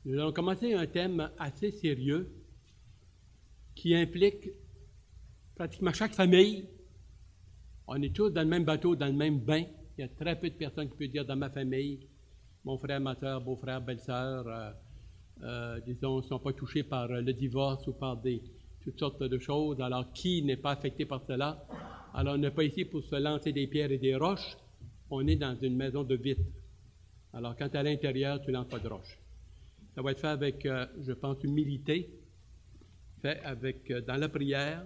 Nous allons commencer un thème assez sérieux qui implique pratiquement chaque famille. On est tous dans le même bateau, dans le même bain. Il y a très peu de personnes qui peuvent dire dans ma famille, mon frère, ma soeur, beau-frère, belle-sœur, disons, ne sont pas touchés par le divorce ou par toutes sortes de choses. Alors, qui n'est pas affecté par cela? Alors, on n'est pas ici pour se lancer des pierres et des roches. On est dans une maison de vitre. Alors, quand tu es à l'intérieur, tu ne lances pas de roches. Ça va être fait avec, je pense, humilité, fait avec, dans la prière.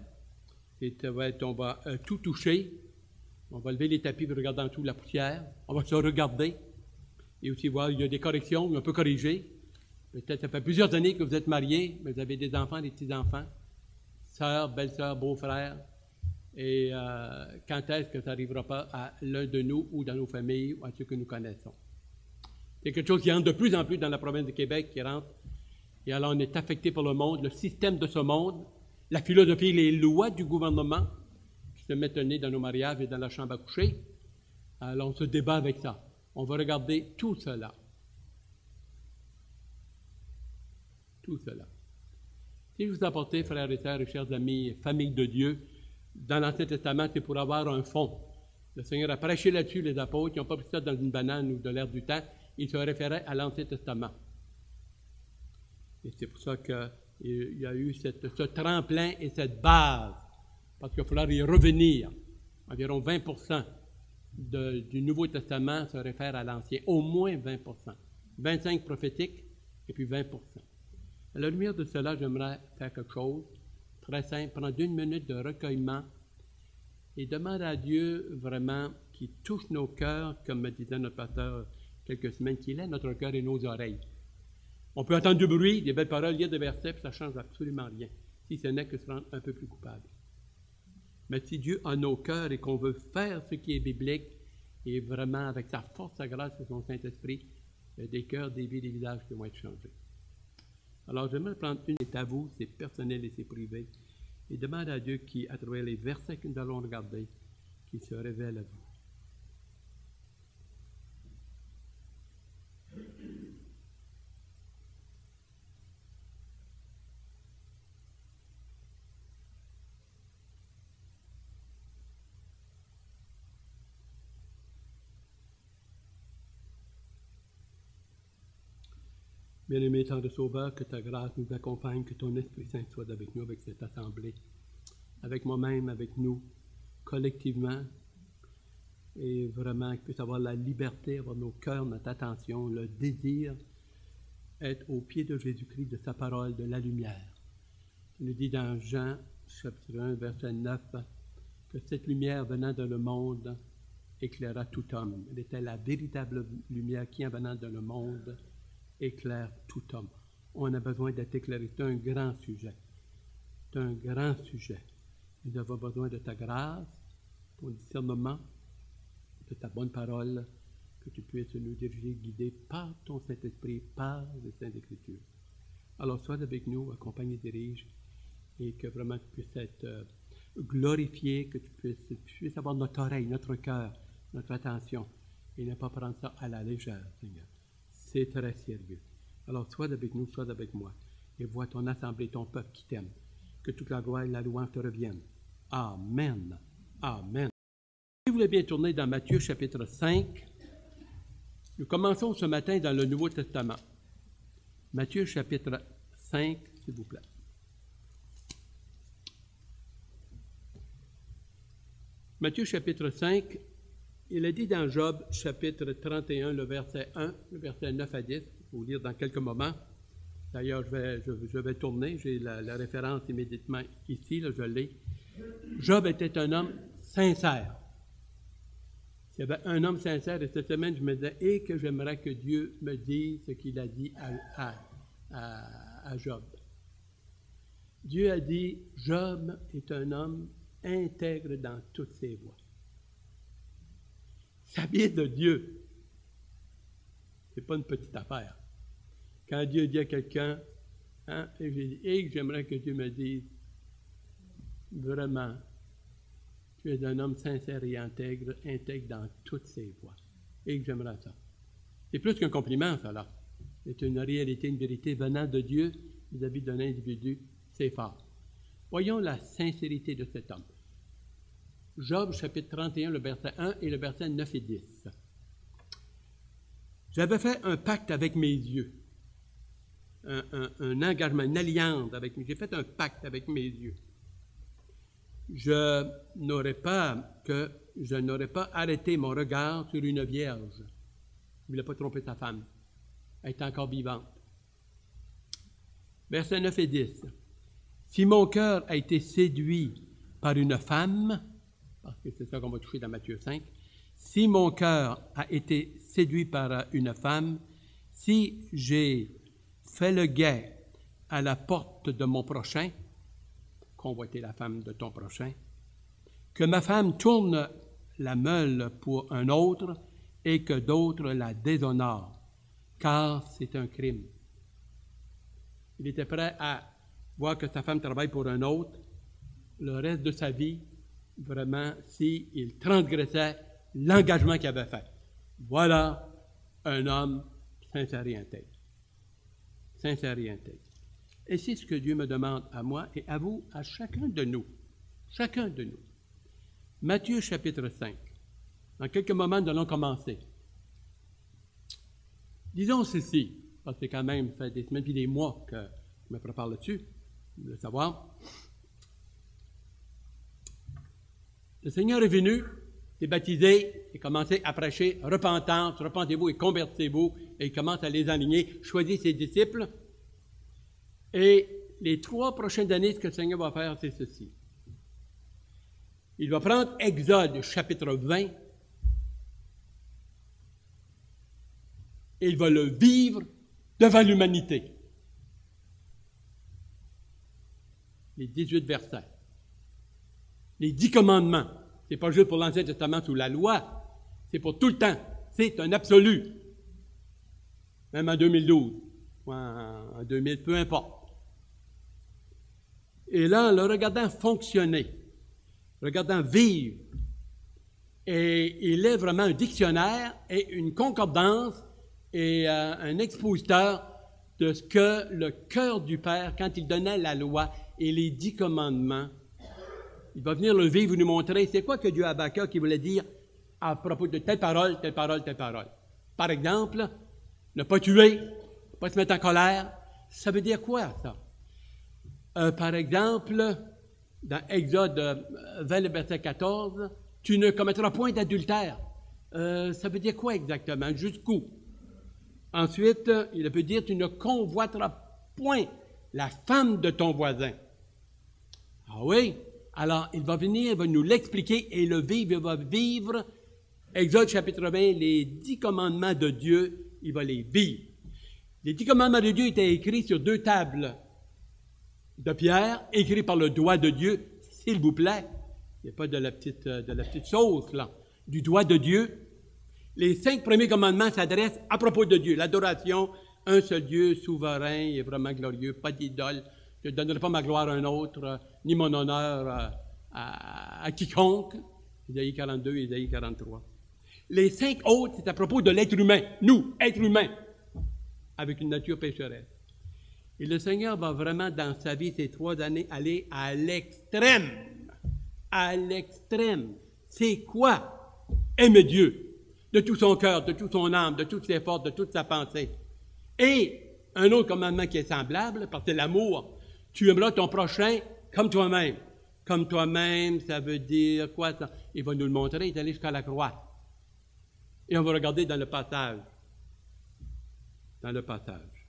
Et ça va être, on va tout toucher. On va lever les tapis et regarder en dessous la poussière. On va se regarder et aussi voir, il y a des corrections, on peut corriger. Peut-être ça fait plusieurs années que vous êtes mariés, mais vous avez des enfants, des petits-enfants, sœurs, belle-sœurs, beaux-frères. Et quand est-ce que ça n'arrivera pas à l'un de nous ou dans nos familles ou à ceux que nous connaissons? C'est quelque chose qui rentre de plus en plus dans la province de Québec, qui rentre. Et alors on est affecté par le monde, le système de ce monde, la philosophie, les lois du gouvernement qui se mettent le nez dans nos mariages et dans la chambre à coucher. Alors on se débat avec ça. On va regarder tout cela. Tout cela. Si je vous apportais, frères et sœurs et chers amis, famille de Dieu, dans l'Ancien Testament, c'est pour avoir un fond. Le Seigneur a prêché là-dessus, les apôtres, qui n'ont pas pris ça dans une banane ou de l'air du temps. Ils se référaient à l'Ancien Testament. Et c'est pour ça qu'il y a eu ce tremplin et cette base, parce qu'il va falloir y revenir. Environ 20% du Nouveau Testament se réfère à l'Ancien, au moins 20%. 25 prophétiques et puis 20%. À la lumière de cela, j'aimerais faire quelque chose très simple, prendre 1 minute de recueillement et demander à Dieu vraiment qu'il touche nos cœurs, comme me disait notre pasteur quelques semaines, qu'il ait notre cœur et nos oreilles. On peut entendre du bruit, des belles paroles, lire des versets, puis ça ne change absolument rien, si ce n'est que se rendre un peu plus coupable. Mais si Dieu a nos cœurs et qu'on veut faire ce qui est biblique, et vraiment avec sa force, sa grâce et son Saint-Esprit, il y a des cœurs, des vies, des visages qui vont être changés. Alors j'aimerais prendre une, c'est à vous, c'est personnel et c'est privé, et demander à Dieu qui, à travers les versets que nous allons regarder, qu'il se révèle à vous. Bien-aimé tant de Sauveur, que ta grâce nous accompagne, que ton Esprit Saint soit avec nous, avec cette assemblée, avec moi-même, avec nous, collectivement, et vraiment qu'il puisse avoir la liberté, avoir nos cœurs, notre attention, le désir, être au pied de Jésus-Christ, de sa parole, de la lumière. Il nous dit dans Jean, chapitre 1, verset 9, que cette lumière venant dans le monde éclaira tout homme. Elle était la véritable lumière qui, en venant dans le monde, éclaire tout homme. On a besoin d'être éclairé. C'est un grand sujet. C'est un grand sujet. Nous avons besoin de ta grâce, ton discernement, de ta bonne parole, que tu puisses nous diriger, guider par ton Saint-Esprit, par les Saintes Écritures. Alors, sois avec nous, accompagne et dirige, et que vraiment tu puisses être glorifié, que tu puisses avoir notre oreille, notre cœur, notre attention, et ne pas prendre ça à la légère, Seigneur. C'est très sérieux. Alors, sois avec nous, sois avec moi, et vois ton assemblée, ton peuple qui t'aime. Que toute la gloire et la louange te reviennent. Amen. Amen. Si vous voulez bien tourner dans Matthieu chapitre 5, nous commençons ce matin dans le Nouveau Testament. Matthieu chapitre 5, s'il vous plaît. Matthieu chapitre 5, il est dit dans Job chapitre 31, le verset 1, le verset 9 à 10, je vais vous lire dans quelques moments. D'ailleurs, je vais tourner, j'ai la référence immédiatement ici, là, je l'ai. Job était un homme sincère. Il y avait un homme sincère, et cette semaine, je me disais, que j'aimerais que Dieu me dise ce qu'il a dit à Job. Dieu a dit, Job est un homme intègre dans toutes ses voies. Ça vient de Dieu. Ce n'est pas une petite affaire. Quand Dieu dit à quelqu'un, et j'ai dit, j'aimerais que Dieu me dise, vraiment, tu es un homme sincère et intègre dans toutes ses voies. Et que j'aimerais ça. C'est plus qu'un compliment, ça, là. C'est une réalité, une vérité venant de Dieu vis-à-vis d'un individu, c'est fort. Voyons la sincérité de cet homme. Job, chapitre 31, le verset 1 et le verset 9 et 10. J'avais fait un pacte avec mes yeux, un engagement, une alliance avec mes yeux. J'ai fait un pacte avec mes yeux. Je n'aurais pas arrêté mon regard sur une vierge. Il ne voulait pas tromper sa femme. Elle est encore vivante. Versets 9 et 10. Si mon cœur a été séduit par une femme, parce que c'est ça qu'on va toucher dans Matthieu 5, si mon cœur a été séduit par une femme, si j'ai fait le guet à la porte de mon prochain, convoiter la femme de ton prochain, que ma femme tourne la meule pour un autre et que d'autres la déshonorent, car c'est un crime. Il était prêt à voir que sa femme travaille pour un autre le reste de sa vie, vraiment, s'il transgressait l'engagement qu'il avait fait. Voilà un homme sincère et intègre. Sincère et intègre. Et c'est ce que Dieu me demande à moi et à vous, à chacun de nous. Chacun de nous. Matthieu chapitre 5. Dans quelques moments, nous allons commencer. Disons ceci, parce que quand même, ça fait des semaines et des mois que je me prépare là-dessus, vous le savoir. Le Seigneur est venu, s'est baptisé et commencé à prêcher repentance, repentez-vous et convertissez-vous, et il commence à les aligner, choisit ses disciples. Et les 3 prochaines années, ce que le Seigneur va faire, c'est ceci. Il va prendre Exode chapitre 20 et il va le vivre devant l'humanité. Les 18 versets. Les 10 commandements. Ce n'est pas juste pour l'Ancien Testament sous la loi, c'est pour tout le temps. C'est un absolu. Même en 2012, ou en 2000, peu importe. Et là, en le regardant fonctionner, regardant vivre, et il est vraiment un dictionnaire et une concordance et un expositeur de ce que le cœur du Père, quand il donnait la loi et les 10 commandements, il va venir le vivre, nous montrer c'est quoi que Dieu à Habakkuk qui voulait dire à propos de telle parole, telle parole, telle parole. Par exemple, ne pas tuer, ne pas se mettre en colère. Ça veut dire quoi, ça? Par exemple, dans Exode 20, verset 14, tu ne commettras point d'adultère. Ça veut dire quoi exactement? Jusqu'où? Ensuite, il peut dire tu ne convoiteras point la femme de ton voisin. Ah oui? Alors, il va venir, il va nous l'expliquer et le vivre, il va vivre. Exode chapitre 20, les 10 commandements de Dieu, il va les vivre. Les 10 commandements de Dieu étaient écrits sur 2 tables de pierre, écrits par le doigt de Dieu, s'il vous plaît. Il n'y a pas de la petite sauce, là. Du doigt de Dieu. Les 5 premiers commandements s'adressent à propos de Dieu. L'adoration, un seul Dieu, souverain et vraiment glorieux, pas d'idole. Je ne donnerai pas ma gloire à un autre, ni mon honneur à quiconque. Isaïe 42 et Isaïe 43. Les 5 autres, c'est à propos de l'être humain. Nous, êtres humains, avec une nature pécheresse. Et le Seigneur va vraiment, dans sa vie, ces 3 années, aller à l'extrême. À l'extrême. C'est quoi? Aimer Dieu de tout son cœur, de toute son âme, de toutes ses forces, de toute sa pensée. Et un autre commandement qui est semblable, parce que c'est l'amour. Tu aimeras ton prochain comme toi-même. Comme toi-même, ça veut dire quoi ça? Il va nous le montrer, il est allé jusqu'à la croix. Et on va regarder dans le passage. Dans le passage.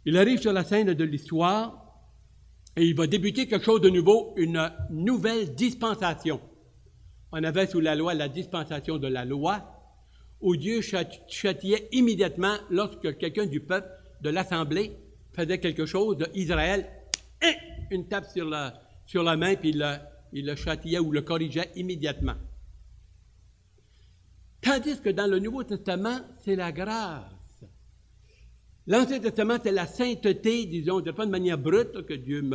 Il arrive sur la scène de l'histoire et il va débuter quelque chose de nouveau, une nouvelle dispensation. On avait sous la loi la dispensation de la loi, où Dieu châtiait immédiatement lorsque quelqu'un du peuple, de l'assemblée, faisait quelque chose d'Israël, une tape sur la main, puis il le châtiait ou le corrigeait immédiatement. Tandis que dans le Nouveau Testament, c'est la grâce. L'Ancien Testament, c'est la sainteté, disons, pas de manière brute, que Dieu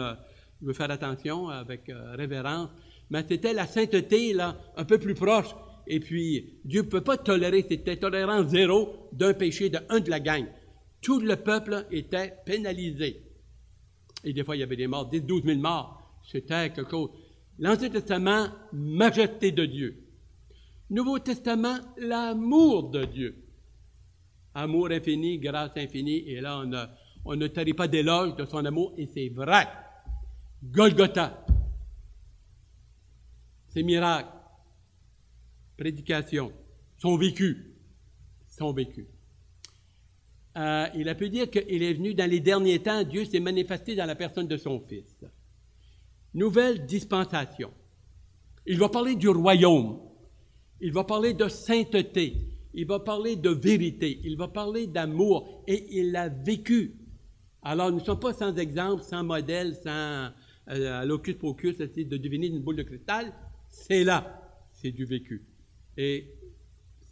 je veux faire attention avec révérence, mais c'était la sainteté, là, un peu plus proche. Et puis, Dieu ne peut pas tolérer, c'était tolérance zéro d'un péché d'un de la gang. Tout le peuple était pénalisé. Et des fois, il y avait des morts, 10, 12 000 morts. C'était quelque chose. L'Ancien Testament, majesté de Dieu. Nouveau Testament, l'amour de Dieu. Amour infini, grâce infinie. Et là, on ne tarit pas d'éloge de son amour, et c'est vrai. Golgotha. Ses miracles. Prédication. Son vécu. Son vécu. Il a pu dire qu'il est venu dans les derniers temps, Dieu s'est manifesté dans la personne de son Fils. Nouvelle dispensation. Il va parler du royaume. Il va parler de sainteté. Il va parler de vérité. Il va parler d'amour. Et il l'a vécu. Alors, nous ne sommes pas sans exemple, sans modèle, sans locus pocus, essayer de deviner une boule de cristal. C'est là. C'est du vécu. Et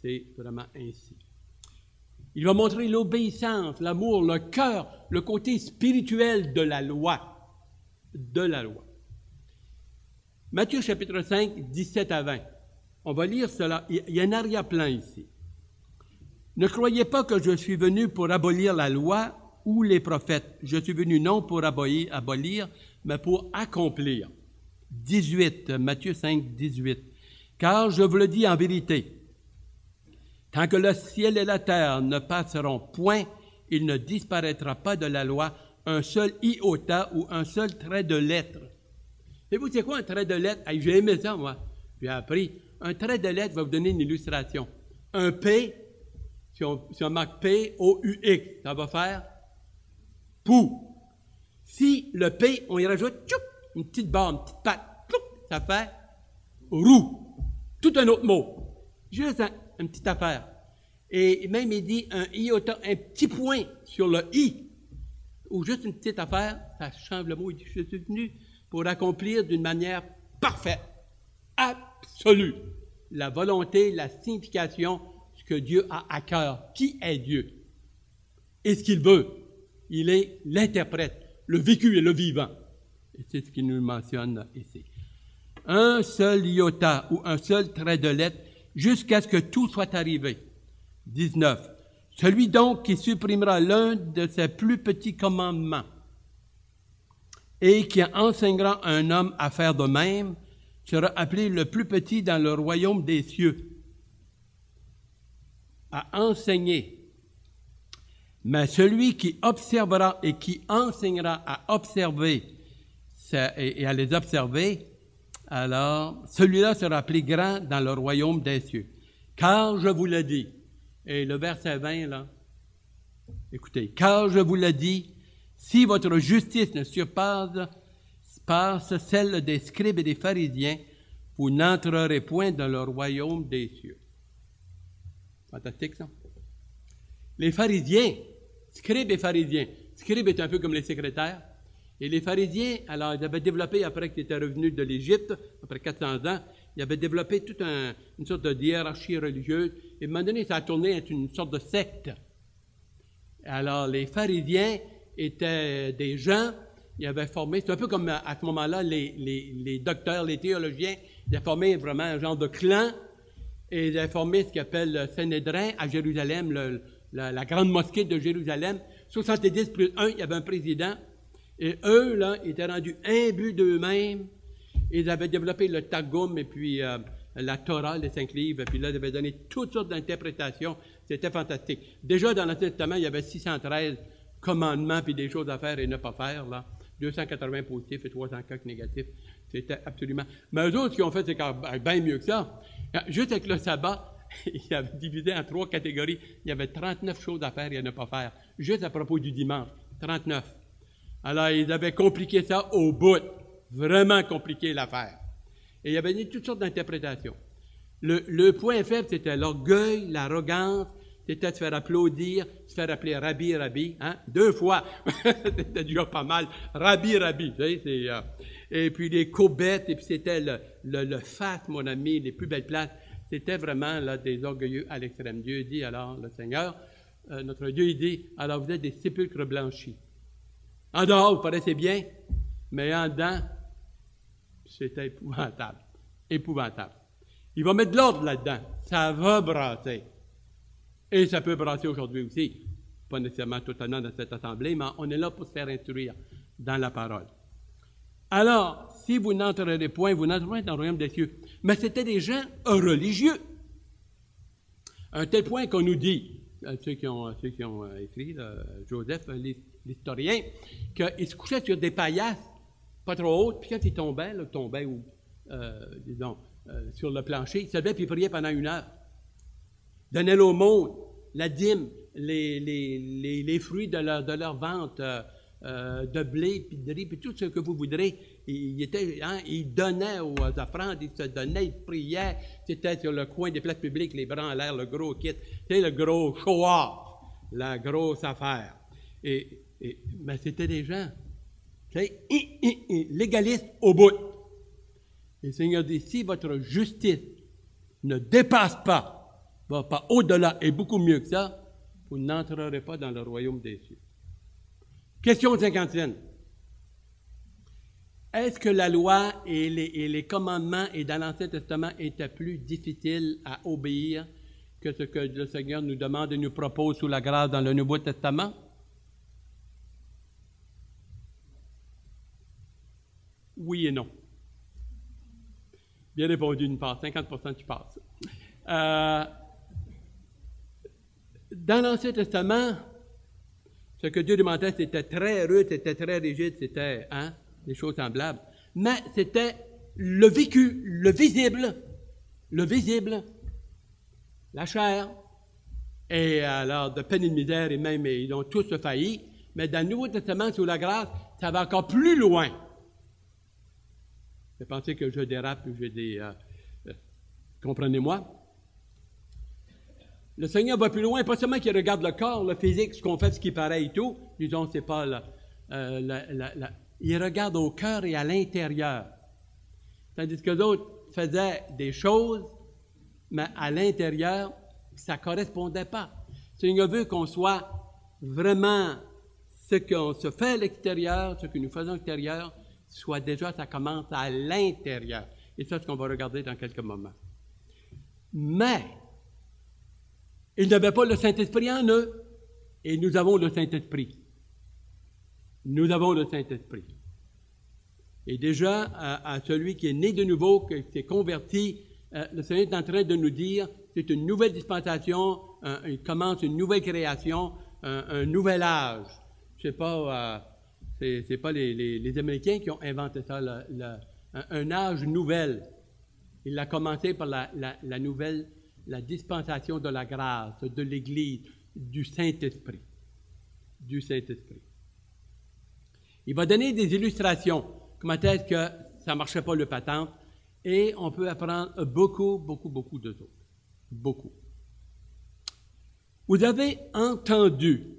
c'est vraiment ainsi. Il va montrer l'obéissance, l'amour, le cœur, le côté spirituel de la loi. De la loi. Matthieu chapitre 5, 17 à 20. On va lire cela. Il y a un arrière-plan ici. Ne croyez pas que je suis venu pour abolir la loi ou les prophètes. Je suis venu non pour abolir, mais pour accomplir. 18, Matthieu 5, 18. Car je vous le dis en vérité, tant que le ciel et la terre ne passeront point, il ne disparaîtra pas de la loi un seul iota ou un seul trait de lettre. Et vous, c'est quoi un trait de lettre? Hey, j'ai aimé ça, moi. J'ai appris. Un trait de lettre va vous donner une illustration. Un P, si on marque P, O-U-X, ça va faire pou. Si le P, on y rajoute tchoup, une petite barre, une petite patte, tchoup, ça fait roux. Tout un autre mot. Juste une petite affaire. Et même, il dit un iota, un petit point sur le I, ou juste une petite affaire, ça change le mot. Il dit, je suis venu pour accomplir d'une manière parfaite, absolue, la volonté, la signification, ce que Dieu a à cœur. Qui est Dieu? Et ce qu'il veut. Il est l'interprète, le vécu et le vivant. Et c'est ce qu'il nous mentionne ici. Un seul iota ou un seul trait de lettre jusqu'à ce que tout soit arrivé. 19. Celui donc qui supprimera l'un de ses plus petits commandements et qui enseignera à un homme à faire de même sera appelé le plus petit dans le royaume des cieux. À enseigner. Mais celui qui observera et qui enseignera à observer et à les observer, alors celui-là sera appelé grand dans le royaume des cieux. Car je vous le dis, et le verset 20 là, écoutez, car je vous le dis, si votre justice ne surpasse celle des scribes et des pharisiens, vous n'entrerez point dans le royaume des cieux. Fantastique, ça. Les pharisiens, scribes et pharisiens. Scribes est un peu comme les secrétaires. Et les pharisiens, alors, ils avaient développé, après qu'ils étaient revenus de l'Égypte, après 400 ans, ils avaient développé toute une sorte de hiérarchie religieuse. Et à un moment donné, ça a tourné à être une sorte de secte. Alors, les pharisiens étaient des gens, ils avaient formé, c'est un peu comme à ce moment-là, les docteurs, les théologiens, ils avaient formé vraiment un genre de clan, et ils avaient formé ce qu'ils appellent le Sanhédrin à Jérusalem, la grande mosquée de Jérusalem. 70 plus 1, il y avait un président, et eux, là, étaient rendus imbus d'eux-mêmes. Ils avaient développé le Targum et puis la Torah, les 5 livres, et puis là, ils avaient donné toutes sortes d'interprétations. C'était fantastique. Déjà, dans l'Ancien Testament, il y avait 613 commandements puis des choses à faire et ne pas faire, là. 280 positifs et 304 négatifs. C'était absolument... Mais eux autres, ce qu'ils ont fait, c'est bien mieux que ça. Juste avec le sabbat, ils avaient divisé en 3 catégories. Il y avait 39 choses à faire et à ne pas faire. Juste à propos du dimanche. 39. Alors, ils avaient compliqué ça au bout. Vraiment compliqué l'affaire. Et il y avait toutes sortes d'interprétations. Le point faible, c'était l'orgueil, l'arrogance, c'était de se faire applaudir, se faire appeler Rabbi, Rabbi, hein? 2 fois. C'était déjà pas mal. Rabbi, Rabbi. Tu sais, et puis les courbettes, et puis c'était le fat, mon ami, les plus belles places. C'était vraiment là, des orgueilleux à l'extrême. Dieu dit, alors, le Seigneur, notre Dieu, il dit, alors vous êtes des sépulcres blanchis. En dehors, vous paraissez bien, mais en dedans, c'était épouvantable. Épouvantable. Il va mettre de l'ordre là-dedans. Ça va brasser. Et ça peut brasser aujourd'hui aussi. Pas nécessairement totalement dans cette assemblée, mais on est là pour se faire instruire dans la parole. Alors, si vous n'entrerez point, vous n'entrerez point dans le royaume des cieux. Mais c'était des gens religieux. À un tel point qu'on nous dit, ceux qui ont écrit, Joseph, l'historien, qu'il se couchait sur des paillasses pas trop hautes, puis quand il tombait, sur le plancher, il se levait puis il priait pendant 1 heure. Donnait l'aumône, la dîme, les fruits de leur vente, de blé, puis de riz, puis tout ce que vous voudrez. Il donnait aux offrandes, il se donnait, il priait. C'était sur le coin des places publiques, les bras en l'air, le gros kit. C'était le gros show-off, la grosse affaire. Mais c'était des gens, légalistes au bout. Et le Seigneur dit, si votre justice ne dépasse pas, va pas au-delà et beaucoup mieux que ça, vous n'entrerez pas dans le royaume des cieux. Question 50e. Est-ce que la loi et les commandements et dans l'Ancien Testament étaient plus difficiles à obéir que ce que le Seigneur nous demande et nous propose sous la grâce dans le Nouveau Testament? Oui et non. Bien répondu une part, 50% tu passes. Dans l'Ancien Testament, ce que Dieu demandait, c'était très rude, c'était très rigide, c'était des choses semblables. Mais c'était le vécu, le visible, la chair. Et alors, de peine et de misère, et même, ils ont tous failli. Mais dans le Nouveau Testament, sous la grâce, ça va encore plus loin. Vous pensez que je dérape, que j'ai des... comprenez-moi? Le Seigneur va plus loin, pas seulement qu'il regarde le corps, le physique, ce qu'on fait, ce qui paraît et tout. Disons, c'est pas il regarde au cœur et à l'intérieur. Tandis que d'autres faisaient des choses, mais à l'intérieur, ça ne correspondait pas. Le Seigneur veut qu'on soit vraiment ce qu'on se fait à l'extérieur, ce que nous faisons à l'extérieur, soit déjà, ça commence à l'intérieur. Et ça, c'est ce qu'on va regarder dans quelques moments. Mais, ils n'avaient pas le Saint-Esprit en eux. Et nous avons le Saint-Esprit. Nous avons le Saint-Esprit. Et déjà, à celui qui est né de nouveau, qui s'est converti, le Seigneur est en train de nous dire, c'est une nouvelle dispensation, il commence une nouvelle création, un nouvel âge. Je ne sais pas, c'est pas les Américains qui ont inventé ça, un âge nouvel. Il a commencé par la nouvelle, la dispensation de la grâce, de l'Église, du Saint-Esprit. Du Saint-Esprit. Il va donner des illustrations. Comment est-ce que ça ne marchait pas le patente? Et on peut apprendre beaucoup d'eux autres. Beaucoup. Vous avez entendu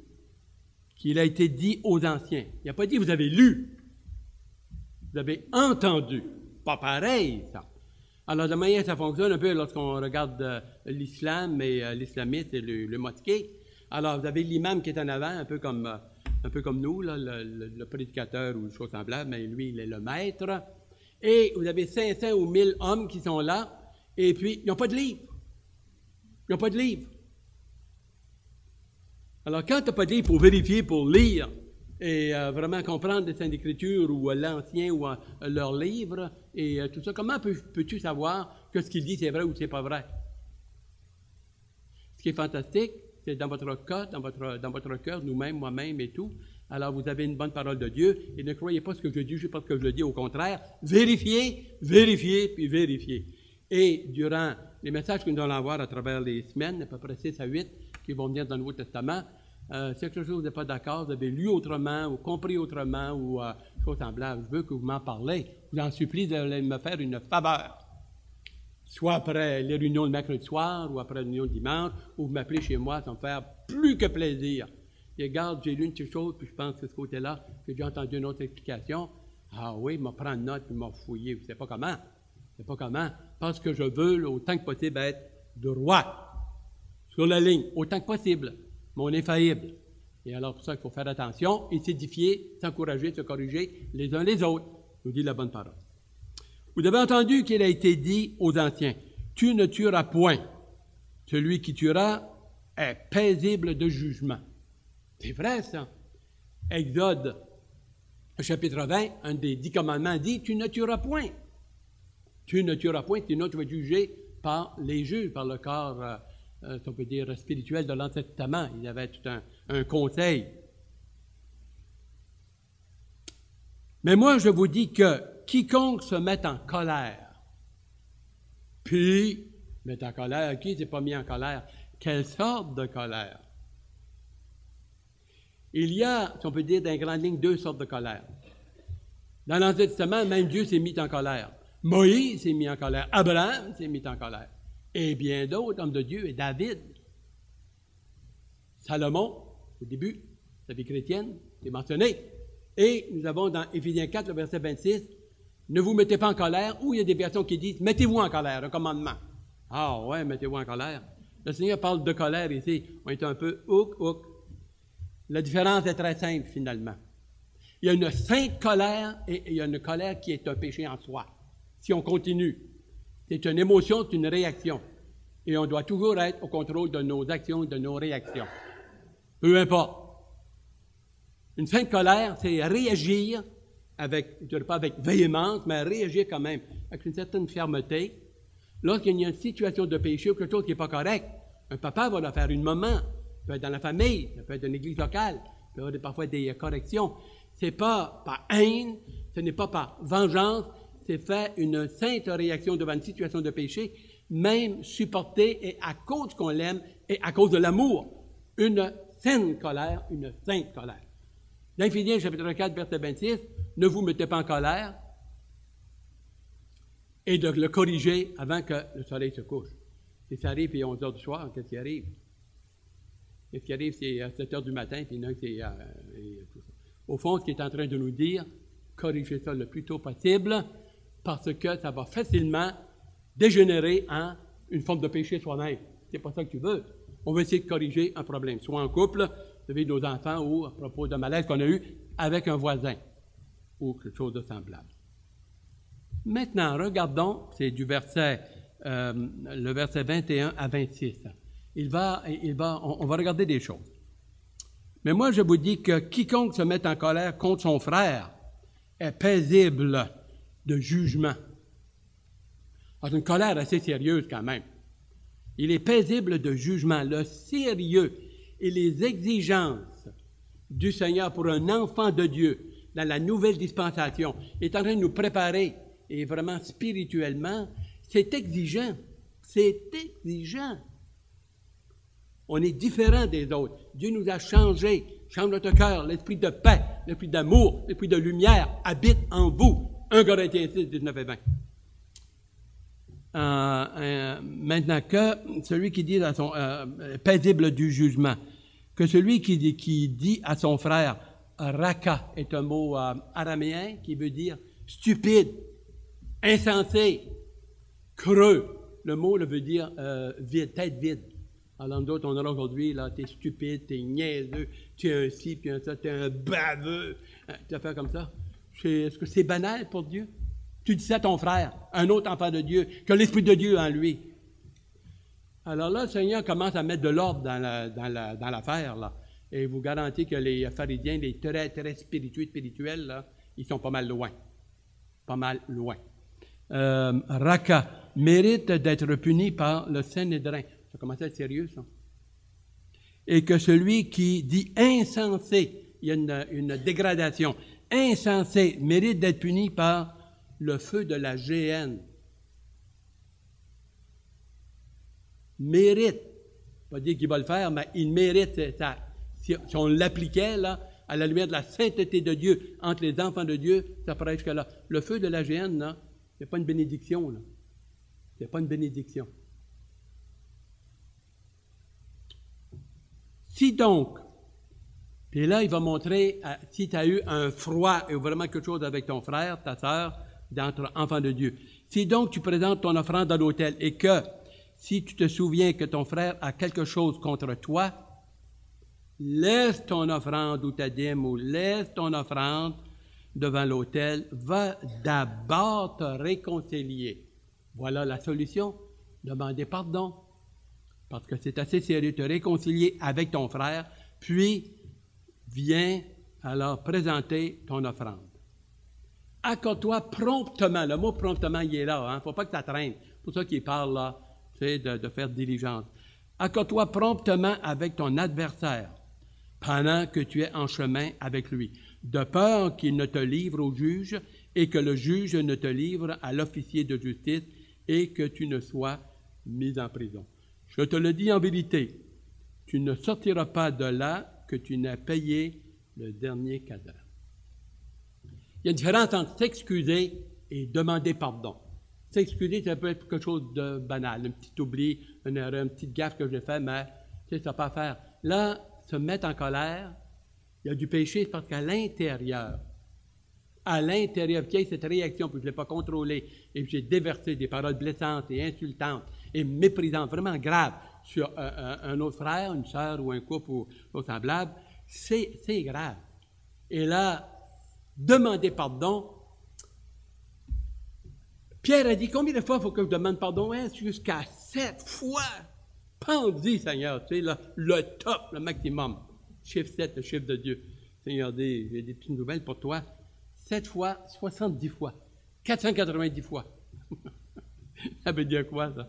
qu'il a été dit aux anciens. Il n'a pas dit vous avez lu. Vous avez entendu. Pas pareil, ça. Alors, de manière ça fonctionne un peu lorsqu'on regarde l'islam et l'islamiste et le mosquée. Alors, vous avez l'imam qui est en avant, un peu comme nous, là, le prédicateur ou chose semblable, mais lui, il est le maître. Et vous avez 500 ou 1000 hommes qui sont là, et puis, ils n'ont pas de livre. Ils n'ont pas de livre. Alors, quand tu n'as pas de livre pour vérifier, pour lire, et vraiment comprendre les Saintes Écritures ou l'Ancien ou leur livre, et tout ça, comment peux-tu savoir que ce qu'il dit, c'est vrai ou c'est pas vrai? Ce qui est fantastique, c'est dans votre cas, dans votre cœur, nous-mêmes, moi-même et tout. Alors, vous avez une bonne parole de Dieu et ne croyez pas ce que je dis, je ne sais pas ce que je le dis, au contraire. Vérifiez, puis vérifiez. Et durant les messages que nous allons avoir à travers les semaines, à peu près 6 à 8, qui vont venir dans le Nouveau Testament, si quelque chose vous n'êtes pas d'accord, vous avez lu autrement ou compris autrement ou chose semblable, je veux que vous m'en parlez. Je vous en supplie de me faire une faveur. Soit après les réunions le mercredi soir ou après les réunions le dimanche, ou vous m'appelez chez moi, ça me fait plus que plaisir. Et regarde, j'ai lu une petite chose, puis je pense que ce côté-là, j'ai déjà entendu une autre explication. Ah oui, il m'a pris une note, il m'a fouillé. Je ne sais pas comment. Je ne sais pas comment. Parce que je veux, là, autant que possible, être droit, sur la ligne, autant que possible. Mais on est faillible. Et alors, pour ça, il faut faire attention et s'édifier, s'encourager, se corriger les uns les autres, nous dit la bonne parole. Vous avez entendu qu'il a été dit aux anciens, tu ne tueras point. Celui qui tuera est paisible de jugement. C'est vrai, ça. Exode, chapitre 20, un des 10 commandements dit, tu ne tueras point. Tu ne tueras point, sinon tu vas être jugé par les juges, par le corps, on peut dire, spirituel de l'Ancien Testament. Il y avait tout un conseil. Mais moi, je vous dis que quiconque se met en colère, puis, met en colère, qui s'est pas mis en colère? Quelle sorte de colère? Il y a, si on peut dire, dans les grandes lignes, 2 sortes de colère. Dans l'Ancien Testament, même Dieu s'est mis en colère. Moïse s'est mis en colère. Abraham s'est mis en colère. Et bien d'autres, hommes de Dieu, et David. Salomon, au début de la vie chrétienne, c'est mentionné. Et nous avons dans Éphésiens 4, le verset 26, « Ne vous mettez pas en colère » ou il y a des versions qui disent « Mettez-vous en colère », un commandement. Ah ouais, mettez-vous en colère. Le Seigneur parle de colère ici. On est un peu houk. La différence est très simple, finalement. Il y a une sainte colère et il y a une colère qui est un péché en soi. Si on continue, c'est une émotion, c'est une réaction. Et on doit toujours être au contrôle de nos actions et de nos réactions. Peu importe. Une sainte colère, c'est réagir avec, je ne dirais pas avec véhémence, mais réagir quand même, avec une certaine fermeté. Lorsqu'il y a une situation de péché ou quelque chose qui n'est pas correct, un papa va le faire, une maman, ça peut être dans la famille, ça peut être dans l'église locale, ça peut avoir parfois des corrections. Ce n'est pas par haine, ce n'est pas par vengeance, c'est fait une sainte réaction devant une situation de péché, même supportée et à cause qu'on l'aime et à cause de l'amour. Une sainte colère, une sainte colère. Dans Éphésiens, chapitre 4, verset 26, ne vous mettez pas en colère et de le corriger avant que le soleil se couche. Si ça arrive, puis 11 heures du soir, qu'est-ce qui arrive? Qu'est-ce qui arrive, c'est à 7 heures du matin, puis non, c'est tout ça. Au fond, ce qu'il est en train de nous dire, corrigez ça le plus tôt possible, parce que ça va facilement dégénérer en une forme de péché soi-même. C'est pas ça que tu veux. On veut essayer de corriger un problème, soit en couple, avec nos enfants, ou à propos d'un malaise qu'on a eu avec un voisin, ou quelque chose de semblable. Maintenant, regardons, c'est du verset, le verset 21 à 26. On va regarder des choses. Mais moi, je vous dis que quiconque se met en colère contre son frère est paisible de jugement. C'est une colère assez sérieuse quand même. Il est paisible de jugement. Le sérieux et les exigences du Seigneur pour un enfant de Dieu dans la nouvelle dispensation est en train de nous préparer, et vraiment spirituellement, c'est exigeant. C'est exigeant. On est différent des autres. Dieu nous a changés. Change notre cœur. L'esprit de paix, l'esprit d'amour, l'esprit de lumière habite en vous. 1 Corinthiens 6, 19 et 20. Maintenant que celui qui dit à son paisible du jugement, que celui qui dit à son frère, raka est un mot araméen qui veut dire stupide, insensé, creux. Le mot le veut dire vide, tête vide. Alors d'autres, on aura aujourd'hui, là, t'es stupide, t'es niaiseux, tu es un ci, puis un ça, t'es un baveux. Tu vas faire comme ça. Est-ce que c'est banal pour Dieu? Tu dis ça à ton frère, un autre enfant de Dieu, qui a l'Esprit de Dieu en lui. Alors là, le Seigneur commence à mettre de l'ordre dans l'affaire, là. Et vous garantis que les pharisiens, les très, très spirituels, là, ils sont pas mal loin. Pas mal loin. Raka mérite d'être puni par le Sanhédrin. Ça commence à être sérieux, ça. Et que celui qui dit insensé, il y a une dégradation, insensé, mérite d'être puni par le feu de la géhenne. Mérite. Pas dire qu'il va le faire, mais il mérite ça. Si on l'appliquait, là, à la lumière de la sainteté de Dieu, entre les enfants de Dieu, ça paraît jusque-là. Le feu de la géhenne, là, c'est pas une bénédiction, là. C'est pas une bénédiction. Si donc, puis là, il va montrer, si tu as eu un froid et vraiment quelque chose avec ton frère, ta sœur, d'entre enfants de Dieu. Si donc tu présentes ton offrande à l'autel et que, si tu te souviens que ton frère a quelque chose contre toi, laisse ton offrande ou ta dîme ou laisse ton offrande devant l'autel, va d'abord te réconcilier. Voilà la solution. demander pardon, parce que c'est assez sérieux, te réconcilier avec ton frère, puis viens alors présenter ton offrande. Accorde-toi promptement, le mot promptement, il est là, il ne faut pas que ça traîne, c'est pour ça qu'il parle là, tu sais, de faire diligence. Accorde-toi promptement avec ton adversaire, pendant que tu es en chemin avec lui, de peur qu'il ne te livre au juge et que le juge ne te livre à l'officier de justice et que tu ne sois mis en prison. Je te le dis en vérité, tu ne sortiras pas de là que tu n'aies payé le dernier cadran. Il y a une différence entre s'excuser et demander pardon. S'excuser, ça peut être quelque chose de banal, un petit oubli, une erreur, une petite gaffe que j'ai faite, mais tu sais, ça n'a pas à faire. Là, se mettre en colère, il y a du péché parce qu'à l'intérieur, qu'il y ait cette réaction, puis je ne l'ai pas contrôlée, et j'ai déversé des paroles blessantes et insultantes et méprisantes, vraiment graves, sur un autre frère, une sœur ou un couple ou semblable, c'est grave. Et là, demander pardon. Pierre a dit, combien de fois il faut que je demande pardon? Hein? Jusqu'à 7 fois. Pense-y, Seigneur, tu sais, le top, le maximum. Chiffre 7, le chiffre de Dieu. Seigneur, j'ai des petites nouvelles pour toi. 7 fois, 70 fois, 490 fois. Ça veut dire quoi, ça?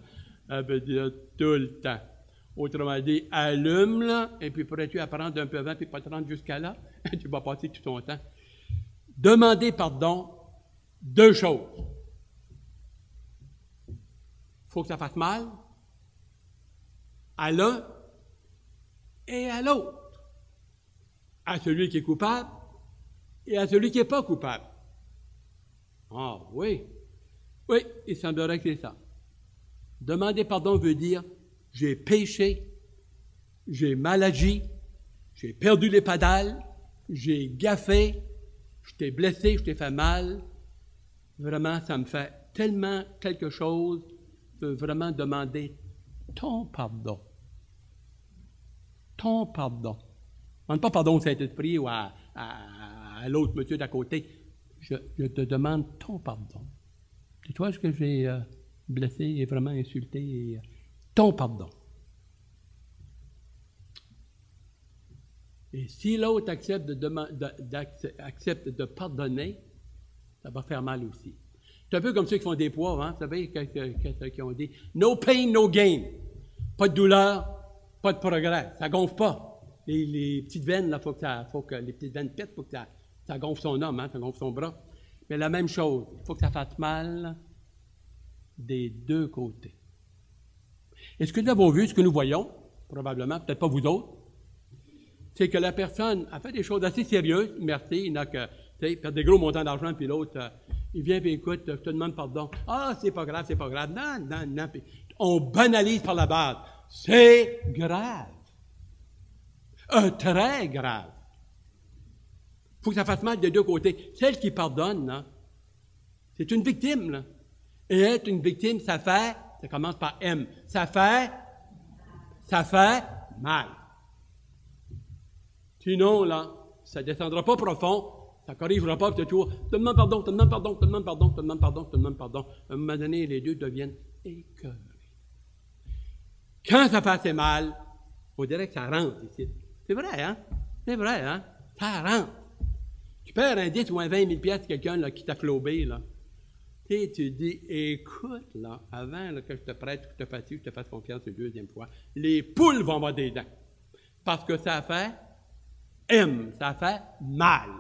Ça veut dire tout le temps. Autrement dit, allume, là, et puis pourrais-tu apprendre d'un peu avant, puis pas te rendre jusqu'à là? Tu vas passer tout ton temps. Demander pardon, 2 choses. Il faut que ça fasse mal à l'un et à l'autre. À celui qui est coupable et à celui qui n'est pas coupable. Ah oui, oui, il semblerait que c'est ça. Demander pardon veut dire, j'ai péché, j'ai mal agi, j'ai perdu les pédales, j'ai gaffé, je t'ai blessé, je t'ai fait mal. Vraiment, ça me fait tellement quelque chose de vraiment demander ton pardon. Ton pardon. Ne demande pas pardon au Saint-Esprit ou à l'autre monsieur d'à côté. Je te demande ton pardon. C'est toi que j'ai blessé et vraiment insulté. Ton pardon. Et si l'autre accepte de pardonner, ça va faire mal aussi. C'est un peu comme ceux qui font des poids, hein? Vous savez, qui ont dit « No pain, no gain ». Pas de douleur, pas de progrès. Ça ne gonfle pas. Les petites veines, il faut que les petites veines pètent pour que ça gonfle son homme, hein? Ça gonfle son bras. Mais la même chose, il faut que ça fasse mal des deux côtés. Est-ce que nous avons vu ce que nous voyons? Probablement, peut-être pas vous autres. C'est que la personne a fait des choses assez sérieuses, merci, il n'a que, tu sais, perdre des gros montants d'argent, puis l'autre, il vient et écoute, je te demande pardon. Ah, c'est pas grave, c'est pas grave. Non. Puis on banalise par la base. C'est grave. Très grave. Il faut que ça fasse mal des deux côtés. Celle qui pardonne, là, c'est une victime, là. Et être une victime, ça commence par M. Ça fait mal. Sinon, là, ça ne descendra pas profond, ça ne corrigera pas, puis toujours, te demande pardon. À un moment donné, les deux deviennent écœurés. Quand ça fait assez mal, on dirait que ça rentre ici. C'est vrai, hein? Ça rentre. Tu perds un 10 ou un 20 000 piastres quelqu'un là, qui t'a flobé, là. Et tu dis, écoute, là, avant là, que je te prête, que je te fasse confiance une deuxième fois, les poules vont avoir des dents. Parce que ça fait mal.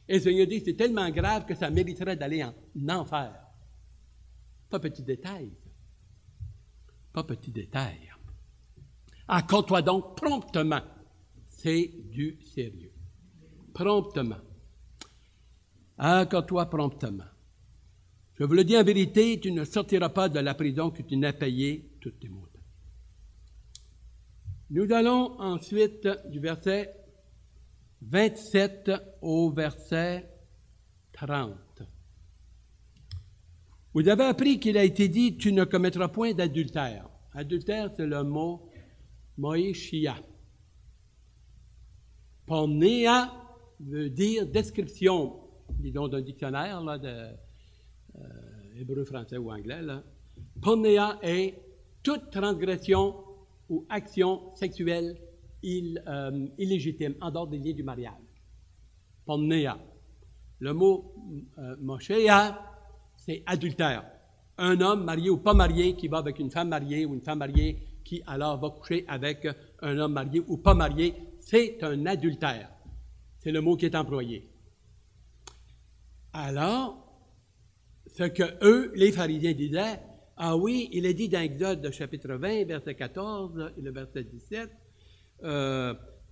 Et le Seigneur dit, c'est tellement grave que ça mériterait d'aller en enfer. Pas petit détail. Pas petit détail. Accorde-toi donc promptement. C'est du sérieux. Promptement. Accorde-toi promptement. Je vous le dis en vérité, tu ne sortiras pas de la prison que tu n'as payé toutes tes montants. Nous allons ensuite du verset 27 au verset 30. Vous avez appris qu'il a été dit, tu ne commettras point d'adultère. Adultère, c'est le mot moïchia. Pornéa veut dire description, disons d'un dictionnaire là, de hébreu, français ou anglais, là, Pornéa est toute transgression ou action sexuelle illégitime, en dehors des liens du mariage. Pornéa. Le mot moshéa, c'est adultère. Un homme marié ou pas marié qui va avec une femme mariée ou une femme mariée qui alors va coucher avec un homme marié ou pas marié, c'est un adultère. C'est le mot qui est employé. Alors, ce que eux, les pharisiens, disaient, ah oui, il est dit dans Exode chapitre 20, verset 14 et le verset 17,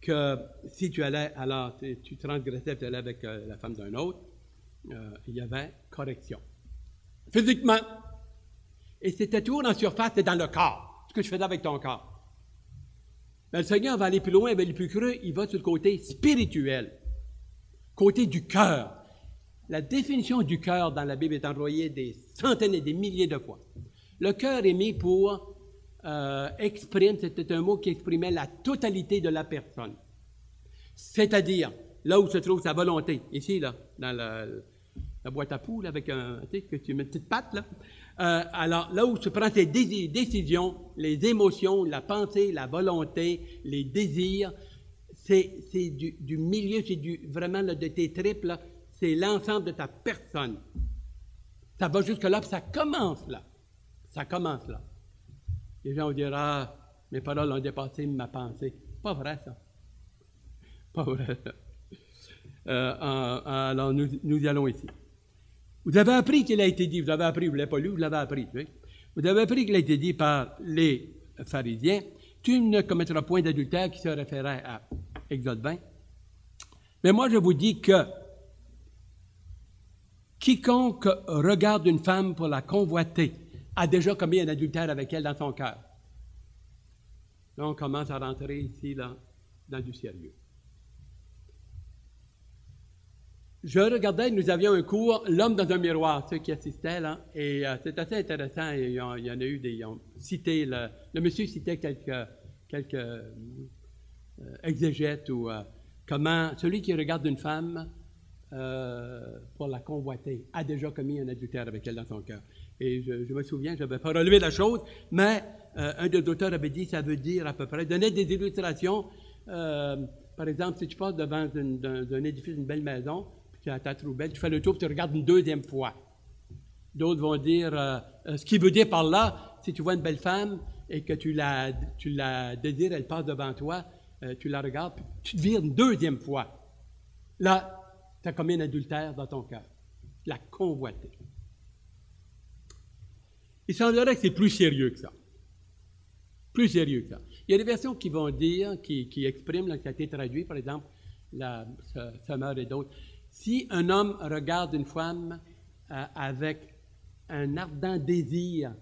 que si tu allais, alors tu transgressais, tu allais avec la femme d'un autre, il y avait correction. Physiquement. Et c'était toujours en surface, c'était dans le corps, ce que je faisais avec ton corps. Mais le Seigneur va aller plus loin, il va aller plus creux, il va sur le côté spirituel, côté du cœur. La définition du cœur dans la Bible est employée des centaines et des milliers de fois. Le cœur est mis pour exprimer, c'était un mot qui exprimait la totalité de la personne. C'est-à-dire, là où se trouve sa volonté, ici, là, dans la boîte à poules, avec un, tu sais, que tu mets une petite patte, là. Alors, là où se prend tes décisions, les émotions, la pensée, la volonté, les désirs, c'est du milieu, c'est vraiment là, de tes tripes, là, c'est l'ensemble de ta personne. Ça va jusque-là, puis ça commence là. Ça commence là. Les gens vont dire, ah, mes paroles ont dépassé ma pensée. Pas vrai, ça. Pas vrai, ça. Alors, nous y allons ici. Vous avez appris qu'il a été dit, vous l'avez appris, vous ne l'avez pas lu, vous l'avez appris. Oui? Vous avez appris qu'il a été dit par les pharisiens, tu ne commettras point d'adultère, qui se référait à Exode 20. Mais moi, je vous dis que quiconque regarde une femme pour la convoiter a déjà commis un adultère avec elle dans son cœur. Là, on commence à rentrer ici, là, dans du sérieux. Je regardais, nous avions un cours, l'homme dans un miroir, ceux qui assistaient, là, et c'est assez intéressant, et il y en a eu ils ont cité, le monsieur citait quelques exégètes, ou comment celui qui regarde une femme pour la convoiter a déjà commis un adultère avec elle dans son cœur. Et je me souviens, je n'avais pas relevé la chose, mais un des auteurs avait dit, ça veut dire à peu près, donner des illustrations, par exemple, si tu passes devant un édifice, une belle maison, tu as ta troubelle, tu fais le tour, puis tu regardes une deuxième fois. D'autres vont dire, ce qui veut dire par là, si tu vois une belle femme et que tu la désires, elle passe devant toi, tu la regardes, puis tu te vires une deuxième fois. Là, tu as commis un adultère dans ton cœur. La convoiter. Il semblerait que c'est plus sérieux que ça. Plus sérieux que ça. Il y a des versions qui vont dire, qui expriment, là, qui a été traduit, par exemple, Sommer et d'autres. Si un homme regarde une femme avec un ardent désir,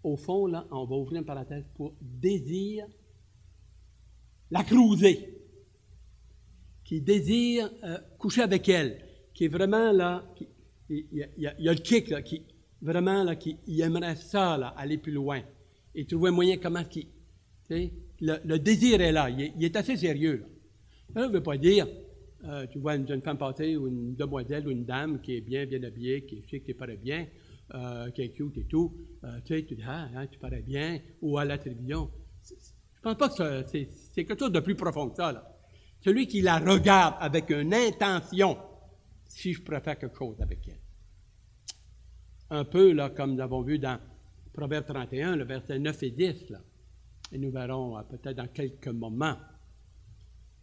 au fond, là, on va ouvrir une parenthèse, pour désir la cruiser, qui désire coucher avec elle, qui est vraiment là, il y a le kick, là, qui vraiment là, qui aimerait ça, là, aller plus loin, et trouver un moyen comment, le désir est là, il est assez sérieux, là. Ça ne veut pas dire, tu vois une jeune femme passer, ou une demoiselle, ou une dame qui est bien habillée, qui est chic, qui paraît bien, qui est cute et tout, tu dis, tu parais bien, ou à la télévision. Je pense pas que c'est quelque chose de plus profond que ça, là. Celui qui la regarde avec une intention, si je préfère quelque chose avec elle. Un peu, là, comme nous avons vu dans Proverbe 31, le verset 9 et 10, là. Et nous verrons peut-être dans quelques moments.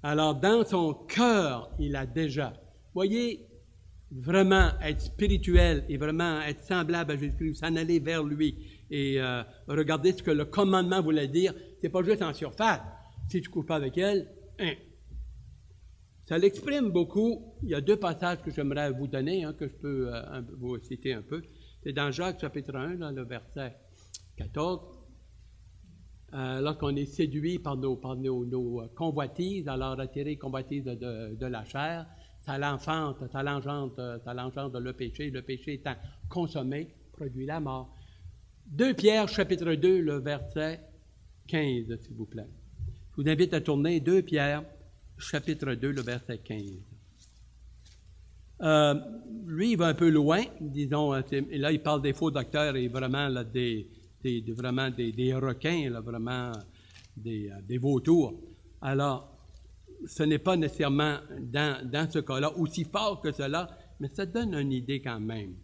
Alors, dans son cœur, il a déjà, voyez, vraiment être spirituel et vraiment être semblable à Jésus-Christ, s'en aller vers lui et regarder ce que le commandement voulait dire. C'est pas juste en surface. Si tu ne couches pas avec elle, ça l'exprime beaucoup. Il y a deux passages que j'aimerais vous donner, que je peux vous citer un peu. C'est dans Jacques chapitre 1, là, le verset 14. Lorsqu'on est séduit par nos convoitises, alors attiré convoitise de la chair, ça l'engendre le péché étant consommé, produit la mort. 2 Pierre chapitre 2, le verset 15, s'il vous plaît. Je vous invite à tourner 2 Pierre chapitre 2, le verset 15. Lui, il va un peu loin, disons. Et là, il parle des faux docteurs et vraiment là, vraiment des requins, là, vraiment des vautours. Alors, ce n'est pas nécessairement dans ce cas-là aussi fort que cela, mais ça donne une idée quand même.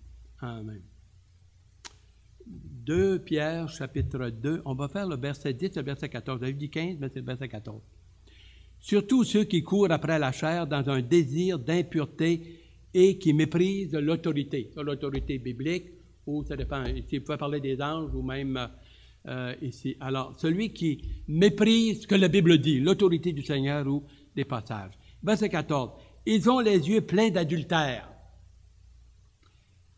2 Pierre, chapitre 2, on va faire le verset 10 et le verset 14. J'avais dit 15, mais c'est le verset 14. Surtout ceux qui courent après la chair dans un désir d'impureté et qui méprisent l'autorité. L'autorité biblique, ou ça dépend, ici, vous pouvez parler des anges ou même ici. Alors, celui qui méprise ce que la Bible dit, l'autorité du Seigneur ou des passages. Verset 14. Ils ont les yeux pleins d'adultère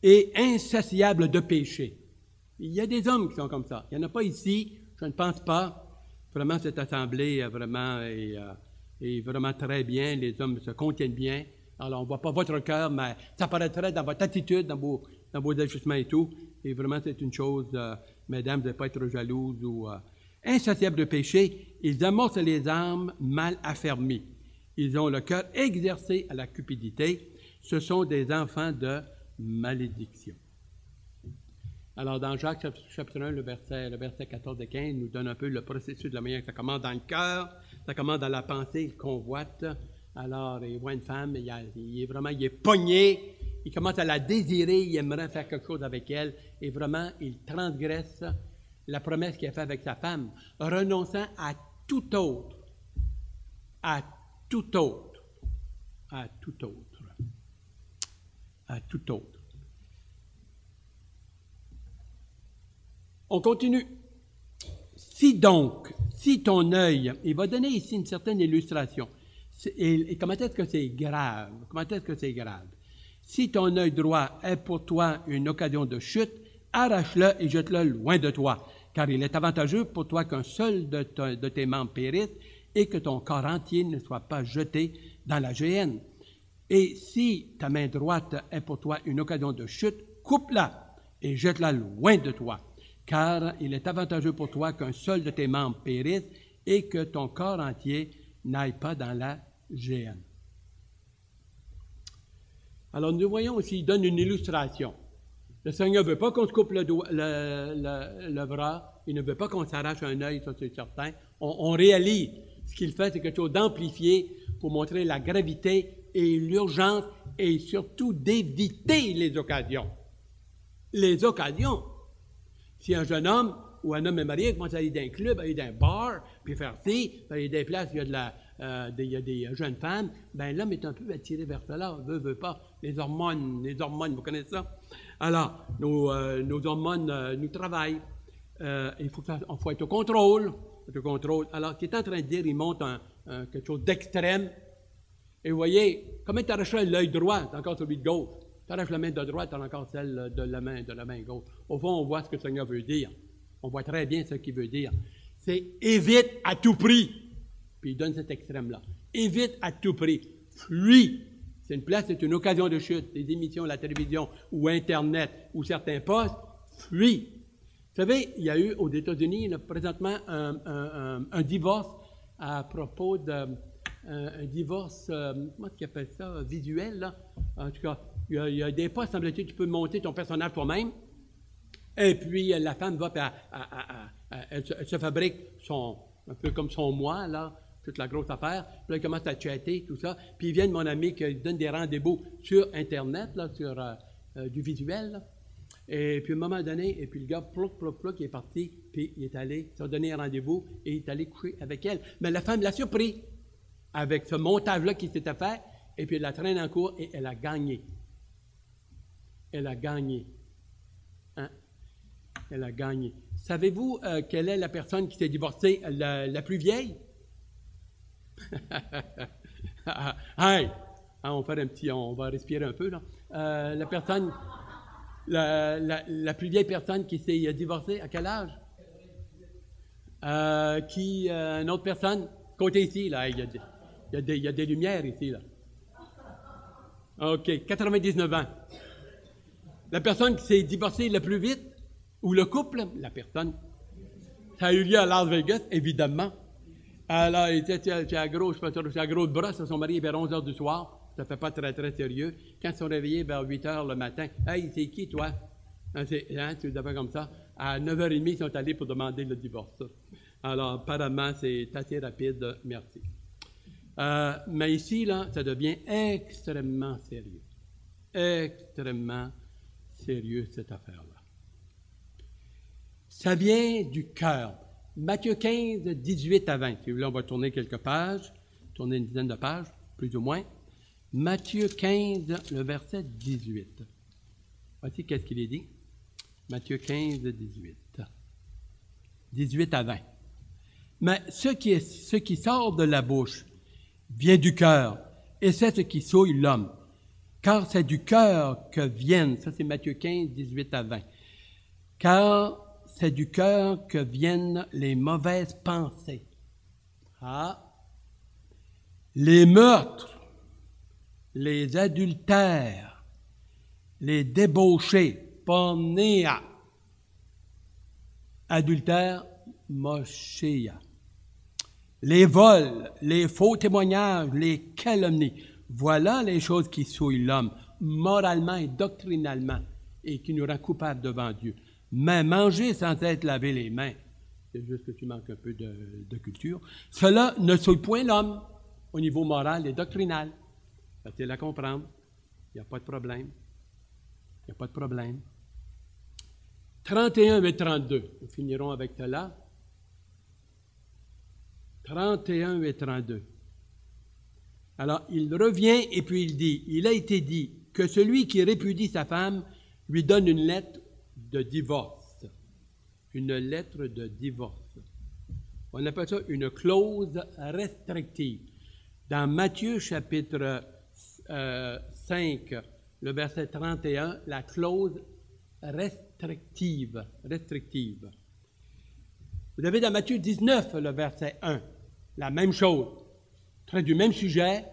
et insatiables de péché. Il y a des hommes qui sont comme ça. Il n'y en a pas ici, je ne pense pas. Vraiment, cette assemblée vraiment est vraiment très bien. Les hommes se contiennent bien. Alors, on ne voit pas votre cœur, mais ça paraîtrait dans votre attitude, dans vos ajustements et tout. Et vraiment, c'est une chose, mesdames, de ne pas être jalouses ou insatiables de péché. Ils amorcent les âmes mal affermies. Ils ont le cœur exercé à la cupidité. Ce sont des enfants de malédiction. Alors, dans Jacques, chapitre 1, le verset 14 et 15, nous donne un peu le processus de la manière que ça commence dans le cœur, ça commence dans la pensée, il convoite. Alors, il voit une femme, il est pogné, il commence à la désirer, il aimerait faire quelque chose avec elle, et vraiment, il transgresse la promesse qu'il a faite avec sa femme, renonçant à tout autre, à tout autre, à tout autre, à tout autre. On continue. Si ton œil, il va donner ici une certaine illustration. Et comment est-ce que c'est grave? Comment est-ce que c'est grave? Si ton œil droit est pour toi une occasion de chute, arrache-le et jette-le loin de toi, car il est avantageux pour toi qu'un seul de tes membres périsse et que ton corps entier ne soit pas jeté dans la géhenne. Et si ta main droite est pour toi une occasion de chute, coupe-la et jette-la loin de toi. Car il est avantageux pour toi qu'un seul de tes membres périsse et que ton corps entier n'aille pas dans la géhenne. Alors, nous voyons aussi, il donne une illustration. Le Seigneur ne veut pas qu'on se coupe le bras, il ne veut pas qu'on s'arrache un œil, ça c'est certain. On réalise ce qu'il fait, c'est quelque chose d'amplifié pour montrer la gravité et l'urgence et surtout d'éviter les occasions. Les occasions. Si un jeune homme ou un homme est marié commence à aller dans un club, aller dans un bar, puis faire ci, aller dans des places où il y a des jeunes femmes, bien l'homme est un peu attiré vers cela, veut pas. Les hormones, vous connaissez ça? Alors, nos hormones nous travaillent. Il faut être au contrôle. Alors, ce qu'il est en train de dire, il montre quelque chose d'extrême. Et vous voyez, comment tu arracherais l'œil droit, c'est encore celui de gauche. Tu arraches la main de droite, tu as encore celle de la main gauche. Au fond, on voit ce que le Seigneur veut dire. On voit très bien ce qu'il veut dire. C'est évite à tout prix. Puis il donne cet extrême-là. Évite à tout prix. Fuis. C'est une place, c'est une occasion de chute. Des émissions, la télévision ou Internet ou certains postes. Fuis. Vous savez, il y a eu aux États-Unis présentement un divorce à propos de un divorce, comment est-ce qu'ils appellent ça, visuel, là. En tout cas, il y a des postes, semble-t-il, tu peux monter ton personnage toi-même. Et puis, la femme va, elle se fabrique un peu comme son moi, là, toute la grosse affaire. Puis là, elle commence à chatter, tout ça. Puis, il vient de mon ami qui donne des rendez-vous sur Internet, là, sur du visuel, là. Et puis, à un moment donné, et puis le gars, plouc, il est parti, puis il est allé, il a donné un rendez-vous, et il est allé coucher avec elle. Mais la femme l'a surpris avec ce montage-là qui s'était fait, et puis elle la traîne en cours, et elle a gagné. Elle a gagné. Hein? Elle a gagné. Savez-vous quelle est la personne qui s'est divorcée la plus vieille? Hey! On va respirer un peu, là. La personne... La plus vieille personne qui s'est divorcée, à quel âge? Une autre personne? Côté ici, là, il y a des lumières ici, là. OK, 99 ans. La personne qui s'est divorcée le plus vite, ou le couple, la personne, ça a eu lieu à Las Vegas, évidemment. Elle a été à la grosse brosse à son mari vers 11 heures du soir. ça ne fait pas très, très sérieux. Quand ils sont réveillés vers 8 heures le matin, « Hey, c'est qui, toi? » Tu les appelles comme ça. À 9h30, ils sont allés pour demander le divorce. Alors, apparemment, c'est assez rapide. Merci. Mais ici, là, ça devient extrêmement sérieux. Extrêmement sérieux, cette affaire-là. Ça vient du cœur. Matthieu 15, 18 à 20. Si vous voulez, on va tourner quelques pages, tourner une dizaine de pages, plus ou moins. Matthieu 15, le verset 18. Voici qu'est-ce qu'il est dit. Matthieu 15, 18. 18 à 20. Mais ce qui sort de la bouche vient du cœur, et c'est ce qui souille l'homme. Car c'est du cœur que viennent, ça c'est Matthieu 15, 18 à 20. Car c'est du cœur que viennent les mauvaises pensées. Les meurtres, les adultères, les débauchés, pornéa, adultère, moshia, les vols, les faux témoignages, les calomnies. Voilà les choses qui souillent l'homme, moralement et doctrinalement, et qui nous rend coupables devant Dieu. Mais manger sans être lavé les mains, c'est juste que tu manques un peu de culture, cela ne souille point l'homme au niveau moral et doctrinal. Facile à comprendre. Il n'y a pas de problème. Il n'y a pas de problème. 31 et 32. Nous finirons avec cela. 31 et 32. Alors, il revient et puis il dit, il a été dit que celui qui répudie sa femme lui donne une lettre de divorce. Une lettre de divorce. On appelle ça une clause restrictive. Dans Matthieu chapitre 5, le verset 31, la clause restrictive. Vous avez dans Matthieu 19, le verset 1, la même chose. Traite du même sujet,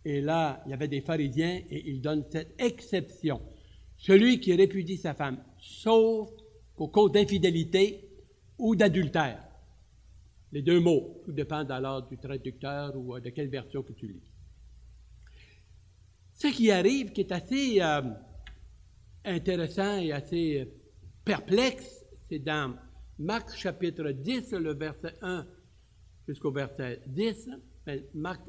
et là, il y avait des pharisiens, et il donne cette exception. Celui qui répudie sa femme, sauf pour cause d'infidélité ou d'adultère. Les deux mots, tout dépend alors du traducteur ou de quelle version que tu lis. Ce qui arrive, qui est assez intéressant et assez perplexe, c'est dans Marc chapitre 10, le verset 1 jusqu'au verset 10, Marc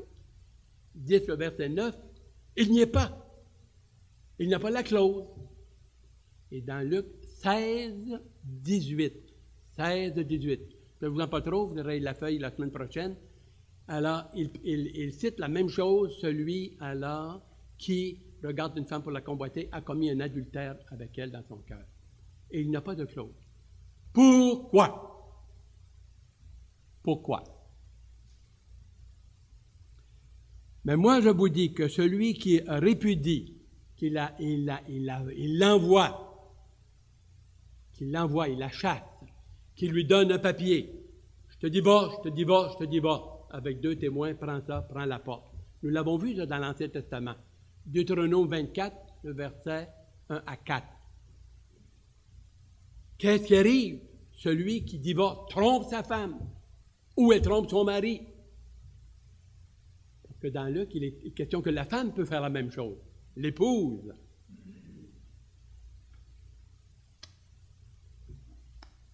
10, le verset 9, il n'y est pas. Il n'y a pas la clause. Et dans Luc 16, 18. 16, 18. Je ne vous en pas trop, vous aurez la feuille la semaine prochaine. Alors, il cite la même chose, celui alors qui regarde une femme pour la convoiter a commis un adultère avec elle dans son cœur. Et il n'y a pas de clause. Pourquoi? Pourquoi? Mais moi, je vous dis que celui qui répudie, il l'envoie, il la chasse, qu'il lui donne un papier. Je te divorce, je te divorce, je te divorce. Avec 2 témoins, prends ça, prends la porte. Nous l'avons vu ça, dans l'Ancien Testament. Deutéronome 24, le verset 1 à 4. Qu'est-ce qui arrive? Celui qui divorce trompe sa femme ou elle trompe son mari. Parce que dans Luc, il est question que la femme peut faire la même chose. L'épouse.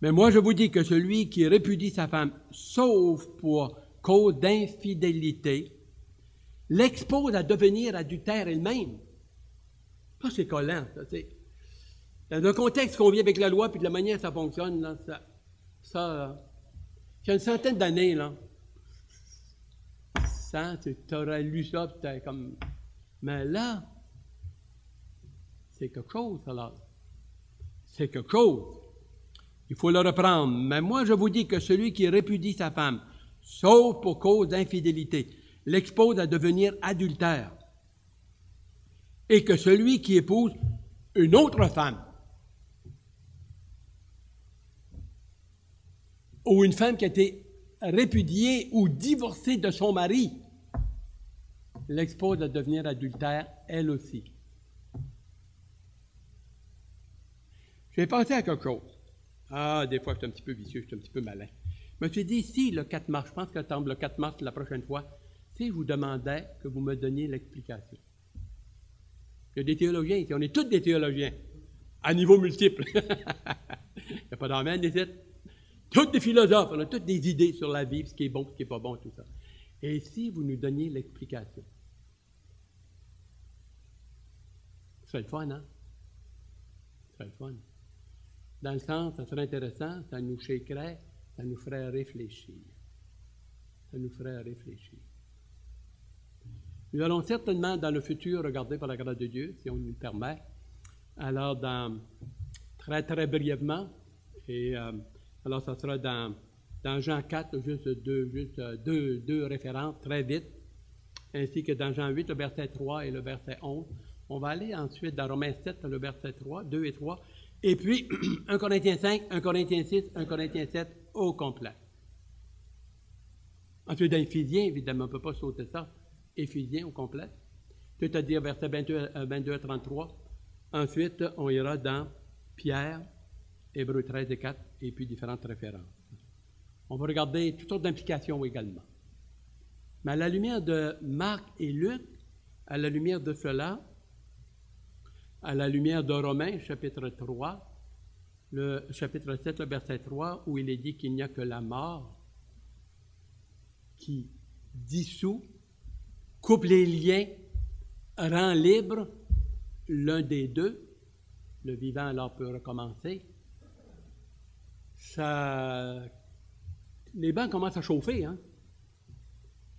Mais moi, je vous dis que celui qui répudie sa femme, sauf pour cause d'infidélité, l'expose à devenir adultère elle-même. Ça, c'est collant. Ça, c'est... Dans le contexte qu'on vit avec la loi, puis de la manière dont ça fonctionne, là, il y a une centaine d'années, là, tu aurais lu ça, puis tu comme... Mais là, c'est quelque chose, alors. C'est quelque chose. Il faut le reprendre. Mais moi, je vous dis que celui qui répudie sa femme, sauf pour cause d'infidélité, l'expose à devenir adultère. Et que celui qui épouse une autre femme, ou une femme qui a été répudiée ou divorcée de son mari, l'expose à devenir adultère, elle aussi. J'ai pensé à quelque chose. Des fois, je suis un petit peu vicieux, je suis un petit peu malin. Je me suis dit, si le 4 mars, je pense que le 4 mars, la prochaine fois, si je vous demandais que vous me donniez l'explication. Il y a des théologiens ici. On est tous des théologiens, à niveau multiple. Il n'y a pas d'amène ici. Tous des philosophes. On a toutes des idées sur la vie, ce qui est bon, ce qui n'est pas bon, tout ça. Et si vous nous donniez l'explication, ce serait le fun, hein? Ce serait le fun. Dans le sens, ça serait intéressant, ça nous shakerait, ça nous ferait réfléchir. Ça nous ferait réfléchir. Nous allons certainement, dans le futur, regarder par la grâce de Dieu, si on nous le permet. Alors, très, très brièvement, et alors, ça sera dans Jean 4, juste deux références, très vite, ainsi que dans Jean 8, le verset 3 et le verset 11. On va aller ensuite dans Romains 7, le verset 3, 2 et 3, et puis 1 Corinthiens 5, 1 Corinthiens 6, 1 Corinthiens 7 au complet. Ensuite, dans Éphésiens, évidemment, on ne peut pas sauter ça. Éphésiens au complet, c'est-à-dire versets 22 à 33. Ensuite, on ira dans Pierre, Hébreux 13 et 4, et puis différentes références. On va regarder toutes sortes d'implications également. Mais à la lumière de Marc et Luc, à la lumière de cela, à la lumière de Romains, chapitre 3, le chapitre 7, le verset 3, où il est dit qu'il n'y a que la mort qui dissout, coupe les liens, rend libre l'un des deux. Le vivant alors peut recommencer. Ça, les bancs commencent à chauffer, hein?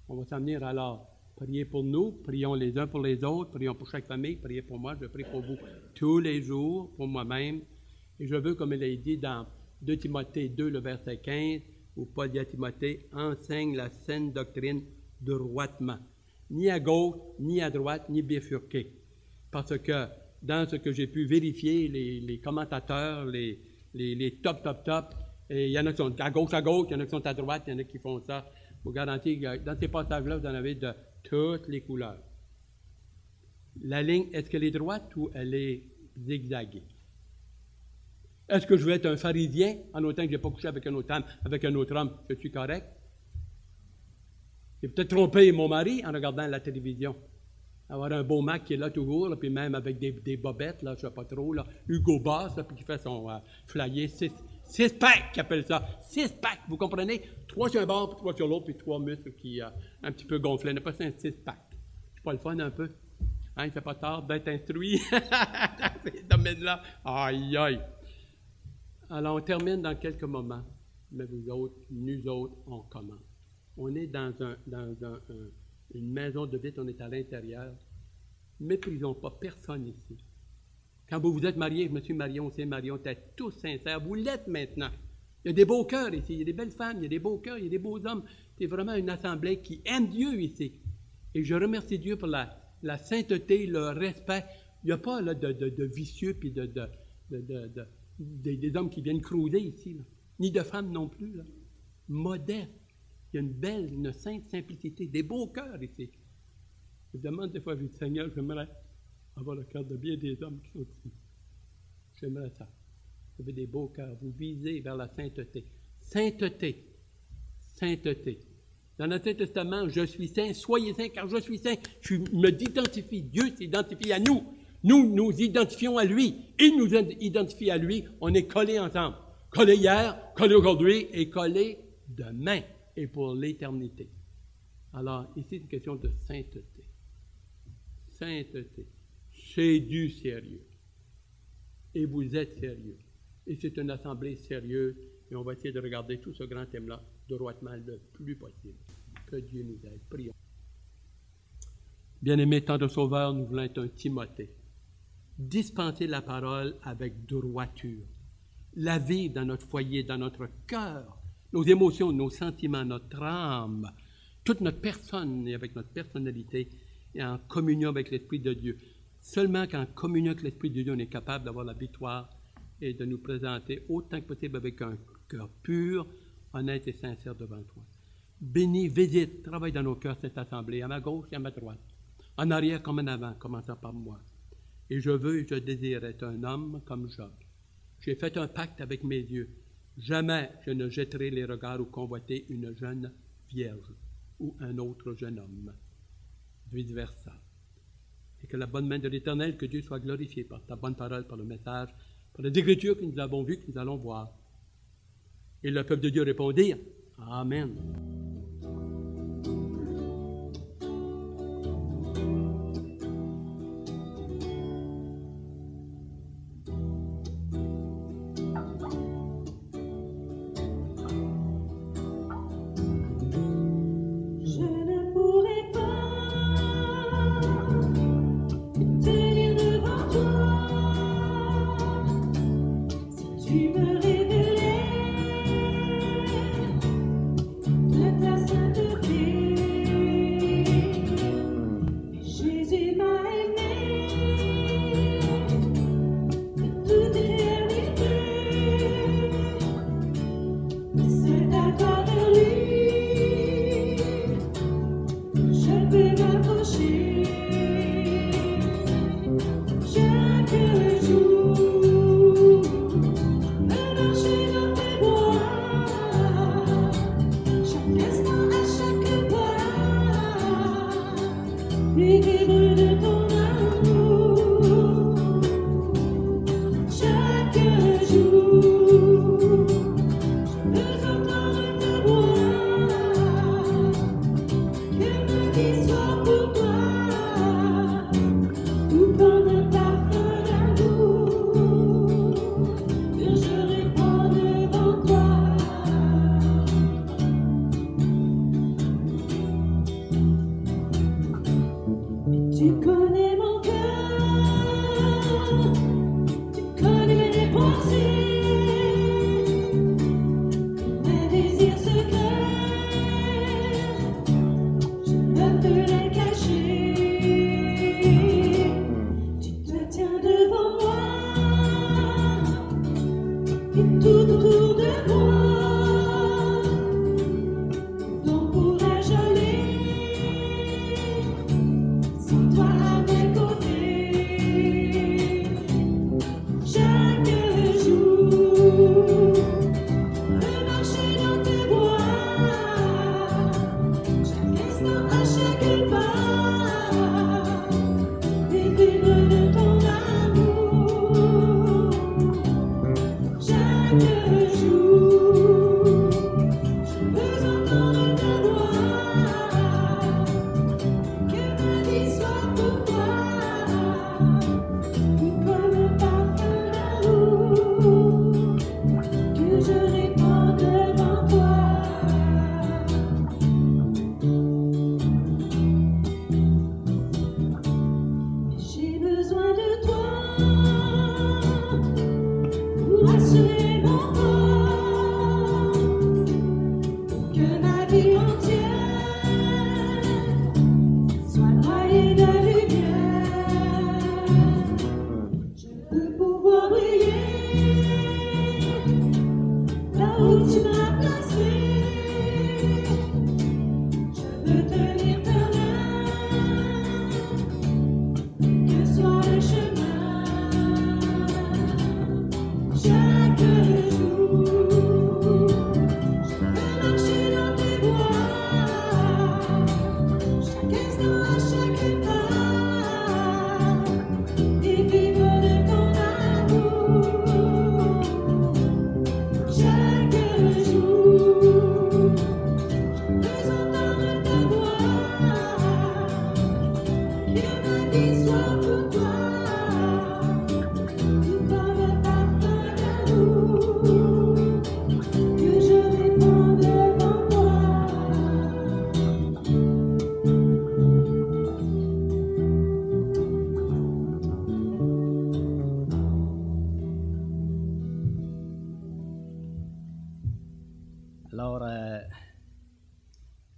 On va s'en venir alors. Priez pour nous, prions les uns pour les autres, prions pour chaque famille, priez pour moi, je prie pour vous tous les jours, pour moi-même. Et je veux, comme il est dit dans 2 Timothée 2, le verset 15, où Paul dit à Timothée, enseigne la saine doctrine droitement, ni à gauche, ni à droite, ni bifurqué. Parce que dans ce que j'ai pu vérifier, les commentateurs, les top, et il y en a qui sont à gauche, il y en a qui sont à droite, il y en a qui font ça. Je vous garantis que dans ces passages-là, vous en avez de toutes les couleurs. La ligne, est-ce qu'elle est droite ou elle est zigzaguée? Est-ce que je veux être un pharisien en autant que je n'ai pas couché avec un autre homme? Je suis correct? J'ai peut-être trompé mon mari en regardant la télévision. Avoir un beau Mac qui est là toujours, là, puis même avec des bobettes, là, je ne sais pas trop, là, Hugo Boss, là, puis qui fait son flyer, 6-pack, qui appelle ça. 6-pack, vous comprenez? 3 sur un bord, puis 3 sur l'autre, puis 3 muscles qui un petit peu gonflés. On n'a pas ça un 6-pack. C'est pas le fun un peu? Hein, il ne fait pas tard d'être instruit dans ces domaines-là. Aïe, aïe. Alors, on termine dans quelques moments, mais vous autres, nous autres, on commence. On est dans une maison de vite, on est à l'intérieur. Méprisons pas personne ici. Quand vous vous êtes mariés, je me suis marié, on s'est marié, on était tous sincères. Vous l'êtes maintenant. Il y a des beaux cœurs ici, il y a des belles femmes, il y a des beaux cœurs, il y a des beaux hommes. C'est vraiment une assemblée qui aime Dieu ici. Et je remercie Dieu pour la sainteté, le respect. Il n'y a pas là, de vicieux puis des hommes qui viennent cruiser ici, là. Ni de femmes non plus. Là. Modeste. Il y a une sainte simplicité, des beaux cœurs ici. Je me demande des fois, je dis, Seigneur, j'aimerais avoir le cœur de bien des hommes qui sont ici. J'aimerais ça. Vous avez des beaux cœurs. Vous visez vers la sainteté. Sainteté. Sainteté. Dans l'Ancien Testament, je suis saint, soyez saints car je suis saint. Je me identifie. Dieu s'identifie à nous. Nous nous identifions à lui. Il nous identifie à lui. On est collés ensemble. Collés hier, collés aujourd'hui et collés demain et pour l'éternité. Alors, ici, c'est une question de sainteté. Sainteté. C'est du sérieux. Et vous êtes sérieux. Et c'est une assemblée sérieuse. Et on va essayer de regarder tout ce grand thème-là droitement le plus possible. Que Dieu nous aide. Prions. Bien-aimés, tant de sauveurs, nous voulons être un Timothée. Dispenser la parole avec droiture. La vivre dans notre foyer, dans notre cœur, nos émotions, nos sentiments, notre âme, toute notre personne et avec notre personnalité et en communion avec l'Esprit de Dieu. Seulement qu'en communion avec l'Esprit de Dieu, on est capable d'avoir la victoire et de nous présenter autant que possible avec un cœur pur, honnête et sincère devant toi. Bénis, visite, travaille dans nos cœurs cette assemblée, à ma gauche et à ma droite, en arrière comme en avant, commençant par moi. Et je veux et je désire être un homme comme Job. J'ai fait un pacte avec mes yeux. Jamais je ne jetterai les regards ou convoiter une jeune vierge ou un autre jeune homme. Vice versa. Et que la bonne main de l'Éternel, que Dieu soit glorifié par ta bonne parole, par le message, par les Écritures que nous avons vues, que nous allons voir. Et le peuple de Dieu répondit, Amen.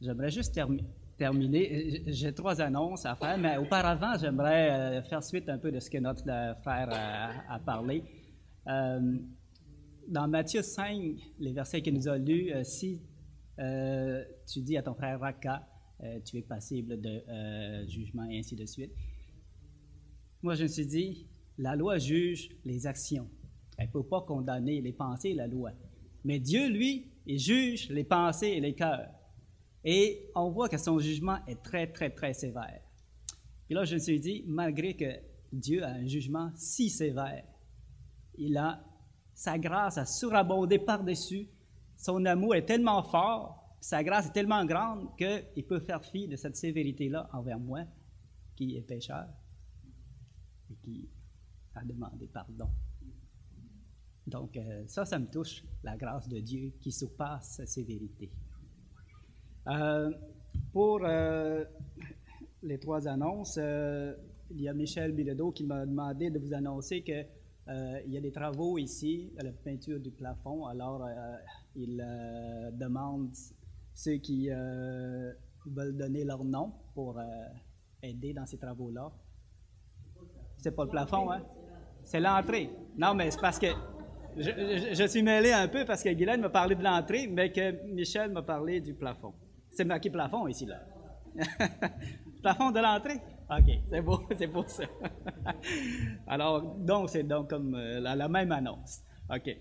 J'aimerais juste terminer. J'ai 3 annonces à faire, mais auparavant, j'aimerais faire suite un peu de ce que notre frère a parlé. Dans Matthieu 5, les versets qu'il nous a lus, si tu dis à ton frère Raka, tu es passible de jugement et ainsi de suite. Moi, je me suis dit, la loi juge les actions. Elle ne peut pas condamner les pensées et la loi. Mais Dieu, lui, il juge les pensées et les cœurs. Et on voit que son jugement est très, très, très sévère. Puis là, je me suis dit, malgré que Dieu a un jugement si sévère, sa grâce a surabondé par-dessus, son amour est tellement fort, sa grâce est tellement grande qu'il peut faire fi de cette sévérité-là envers moi, qui est pécheur, et qui a demandé pardon. Donc, ça me touche, la grâce de Dieu qui surpasse sa sévérité. Pour les 3 annonces, il y a Michel Bilodeau qui m'a demandé de vous annoncer qu'il y a des travaux ici, à la peinture du plafond. Alors, il demande ceux qui veulent donner leur nom pour aider dans ces travaux-là. C'est pas le plafond, hein? C'est l'entrée. Non, mais c'est parce que je suis mêlé un peu parce que Guylaine m'a parlé de l'entrée, mais que Michel m'a parlé du plafond. C'est marqué plafond ici, là. Plafond de l'entrée? OK, c'est beau ça. Alors, donc, c'est donc comme la même annonce. OK.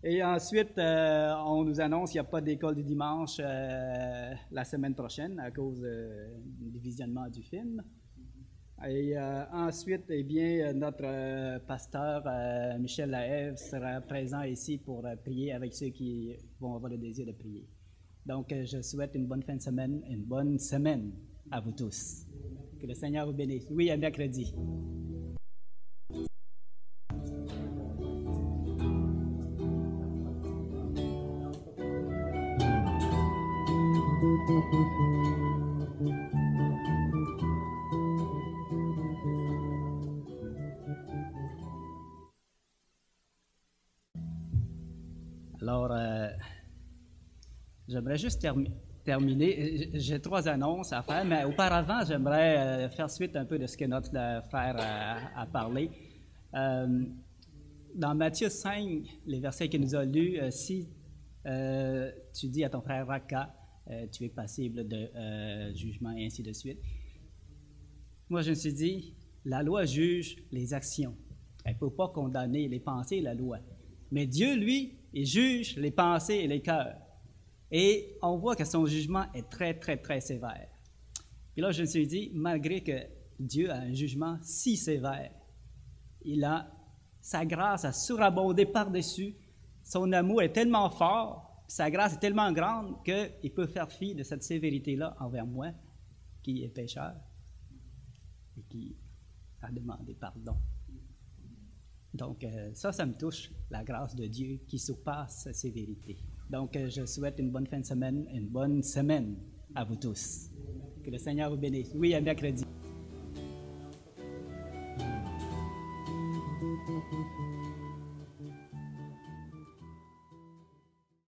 Et ensuite, on nous annonce qu'il n'y a pas d'école du dimanche la semaine prochaine à cause du visionnement du film. Et ensuite, eh bien, notre pasteur Michel Laève sera présent ici pour prier avec ceux qui vont avoir le désir de prier. Donc, je souhaite une bonne fin de semaine, une bonne semaine à vous tous. Que le Seigneur vous bénisse. Oui, à mercredi. Alors, j'aimerais juste terminer. J'ai 3 annonces à faire, mais auparavant, j'aimerais faire suite un peu de ce que notre frère a parlé. Dans Matthieu 5, les versets qu'il nous a lus, si tu dis à ton frère Raka, tu es passible de jugement et ainsi de suite. Moi, je me suis dit, la loi juge les actions. Elle ne peut pas condamner les pensées et la loi. Mais Dieu, lui, il juge les pensées et les cœurs. Et on voit que son jugement est très, très, très sévère. Puis là, je me suis dit, malgré que Dieu a un jugement si sévère, sa grâce a surabondé par-dessus, son amour est tellement fort, sa grâce est tellement grande qu'il peut faire fi de cette sévérité-là envers moi, qui est pécheur, et qui a demandé pardon. Donc, ça me touche, la grâce de Dieu qui surpasse sa sévérité. Donc, je souhaite une bonne fin de semaine, une bonne semaine à vous tous. Que le Seigneur vous bénisse. Oui, à mercredi.